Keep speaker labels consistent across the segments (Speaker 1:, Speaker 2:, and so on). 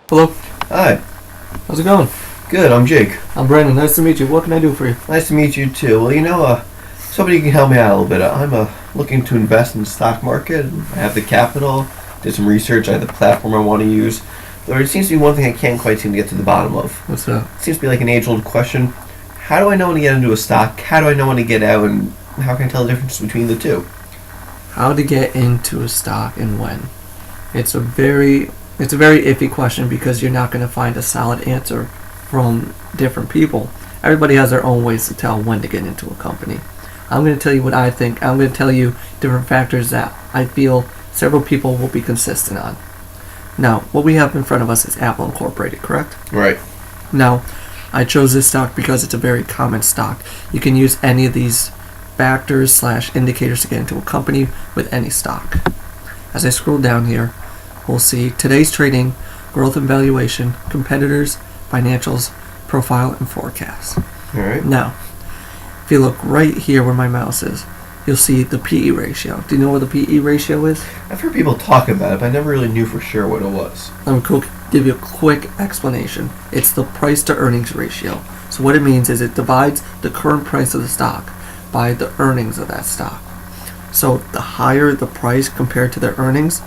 Speaker 1: Hello,
Speaker 2: Hi.
Speaker 1: how's it going?
Speaker 2: Good, I'm Jake.
Speaker 1: I'm Brandon. Nice to meet you. What can I do for you?
Speaker 2: Nice to meet you too. Well, somebody can help me out a little bit. I'm looking to invest in the stock market. I have the capital, did some research, I have the platform I want to use. There seems to be one thing I can't quite seem to get to the bottom of.
Speaker 1: What's that?
Speaker 2: It seems to be like an age-old question. How do I know when to get into a stock? How do I know when to get out? And how can I tell the difference between the two?
Speaker 1: How to get into a stock and when? It's a very iffy question because you're not going to find a solid answer from different people. Everybody has their own ways to tell when to get into a company. I'm going to tell you what I think. I'm going to tell you different factors that I feel several people will be consistent on. Now, what we have in front of us is Apple Incorporated, correct?
Speaker 2: Right.
Speaker 1: Now, I chose this stock because it's a very common stock. You can use any of these factors / indicators to get into a company with any stock. As I scroll down here, we'll see today's trading, growth and valuation, competitors, financials, profile, and forecast.
Speaker 2: All right.
Speaker 1: Now, if you look right here where my mouse is, you'll see the PE ratio. Do you know what the PE ratio is?
Speaker 2: I've heard people talk about it, but I never really knew for sure what it was.
Speaker 1: Let me give you a quick explanation. It's the price to earnings ratio. So what it means is it divides the current price of the stock by the earnings of that stock. So the higher the price compared to their earnings,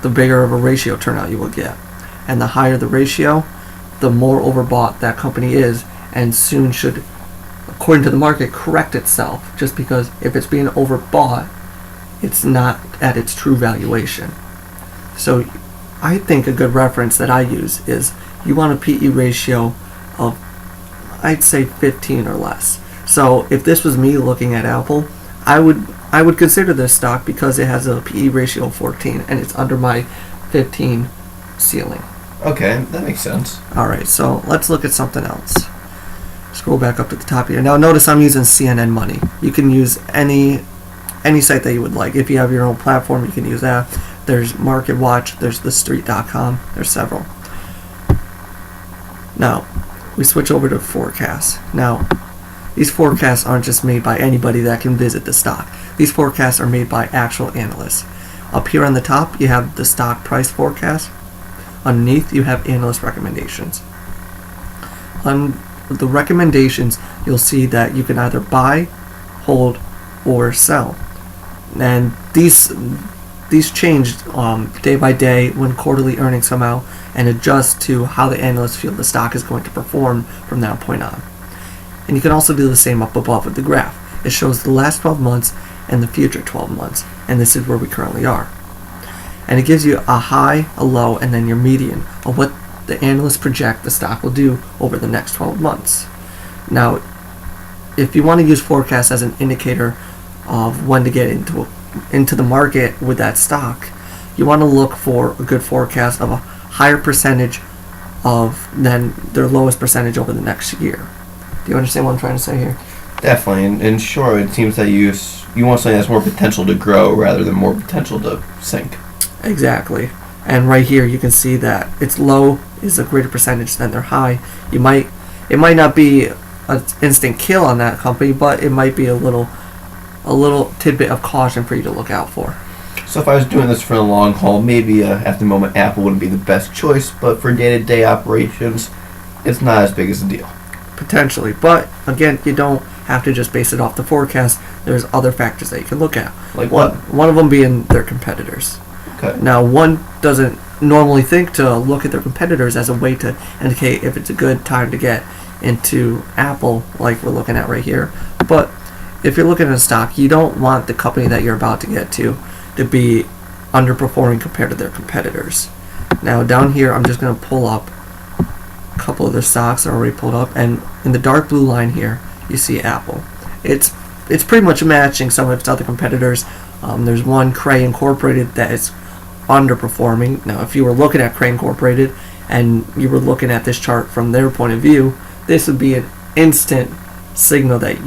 Speaker 1: the bigger of a ratio turnout you will get. And the higher the ratio, the more overbought that company is, and soon should, according to the market, correct itself, just because if it's being overbought, it's not at its true valuation. So I think a good reference that I use is you want a PE ratio of, I'd say 15 or less. So if this was me looking at Apple, I would consider this stock because it has a PE ratio of 14 and it's under my 15 ceiling.
Speaker 2: Okay, that makes sense.
Speaker 1: Alright, so let's look at something else. Scroll back up to the top here. Now notice I'm using CNN Money. You can use any site that you would like. If you have your own platform, you can use that. There's MarketWatch, there's TheStreet.com, there's several. Now, we switch over to forecasts. Now, these forecasts aren't just made by anybody that can visit the stock. These forecasts are made by actual analysts. Up here on the top, you have the stock price forecast. Underneath, you have analyst recommendations. On the recommendations, you'll see that you can either buy, hold, or sell. And these change day by day when quarterly earnings come out and adjust to how the analysts feel the stock is going to perform from that point on. And you can also do the same up above with the graph. It shows the last 12 months and the future 12 months, and this is where we currently are. And it gives you a high, a low, and then your median of what the analysts project the stock will do over the next 12 months. Now, if you want to use forecasts as an indicator of when to get into the market with that stock, you want to look for a good forecast of a higher percentage than their lowest percentage over the next year. Do you understand what I'm trying to say here?
Speaker 2: Definitely, and sure, it seems that you want something that's more potential to grow rather than more potential to sink.
Speaker 1: Exactly. And right here you can see that its low is a greater percentage than their high. It might not be an instant kill on that company, but it might be a little tidbit of caution for you to look out for.
Speaker 2: So if I was doing this for the long haul, maybe at the moment Apple wouldn't be the best choice, but for day-to-day operations, it's not as big as a deal.
Speaker 1: Potentially, but again, you don't have to just base it off the forecast. There's other factors that you can look at.
Speaker 2: Like what?
Speaker 1: One of them being their competitors.
Speaker 2: Okay.
Speaker 1: Now, one doesn't normally think to look at their competitors as a way to indicate if it's a good time to get into Apple, like we're looking at right here. But if you're looking at a stock, you don't want the company that you're about to get to be underperforming compared to their competitors. Now, down here, I'm just going to pull up a couple of their stocks that are already pulled up, and in the dark blue line here, you see Apple. It's pretty much matching some of its other competitors. There's one, Cray Incorporated, that is underperforming. Now, if you were looking at Cray Incorporated and you were looking at this chart from their point of view, this would be an instant signal that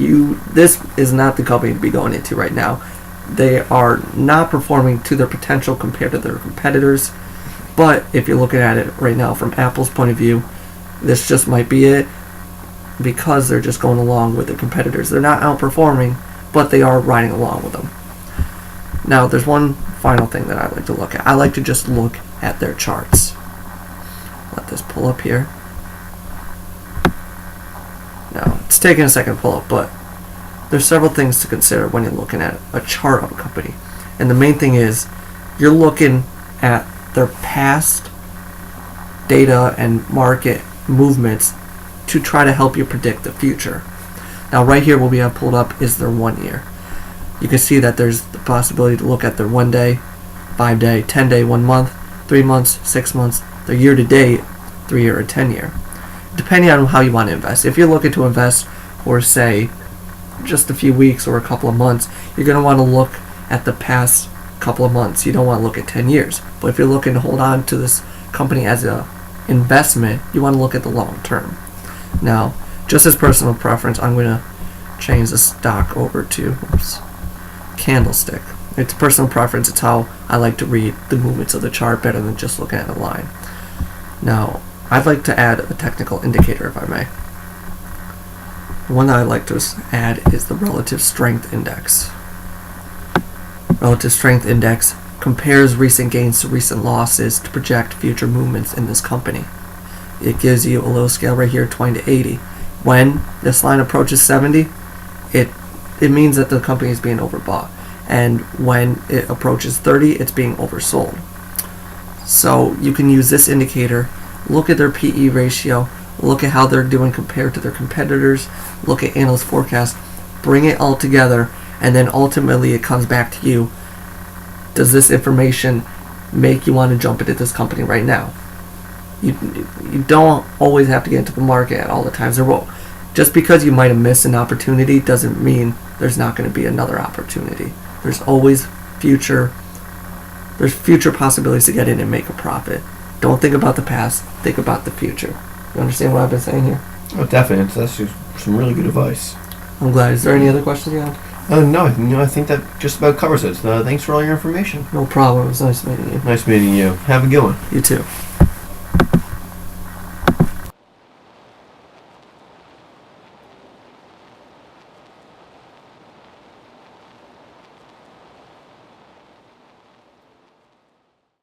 Speaker 1: this is not the company to be going into right now. They are not performing to their potential compared to their competitors. But if you're looking at it right now from Apple's point of view, this just might be it because they're just going along with their competitors. They're not outperforming, but they are riding along with them. Now, there's one final thing that I like to look at. I like to just look at their charts. Let this pull up here. Now, it's taking a second to pull up, but there's several things to consider when you're looking at a chart of a company. And the main thing is, you're looking at their past data and market movements to try to help you predict the future. Now, right here, what we have pulled up is their 1 year. You can see that there's the possibility to look at their 1 day, 5 day, 10 day, 1 month, 3 months, 6 months, their year to date, 3 year, or 10 year. Depending on how you want to invest. If you're looking to invest for, say, just a few weeks or a couple of months, you're going to want to look at the past couple of months. You don't want to look at 10 years. But if you're looking to hold on to this company as a investment, you want to look at the long term. Now, just as personal preference, I'm going to change the stock over to candlestick. It's personal preference. It's how I like to read the movements of the chart better than just looking at a line. Now, I'd like to add a technical indicator, if I may. The one that I'd like to add is the Relative Strength Index. Relative Strength Index compares recent gains to recent losses to project future movements in this company. It gives you a little scale right here, 20 to 80. When this line approaches 70, it means that the company is being overbought. And when it approaches 30, it's being oversold. So you can use this indicator, look at their PE ratio, look at how they're doing compared to their competitors, look at analyst forecast, bring it all together, and then ultimately it comes back to you. Does this information make you want to jump into this company right now? You don't always have to get into the market at all the times. Just because you might have missed an opportunity doesn't mean there's not going to be another opportunity. There's always future possibilities to get in and make a profit. Don't think about the past, think about the future. You understand what I've been saying here?
Speaker 2: Oh, definitely. That's just some really good advice.
Speaker 1: I'm glad. Is there any other questions you have?
Speaker 2: No, I think that just about covers it. So, thanks for all your information.
Speaker 1: No problem. It was nice meeting you.
Speaker 2: Nice meeting you. Have a good one.
Speaker 1: You too.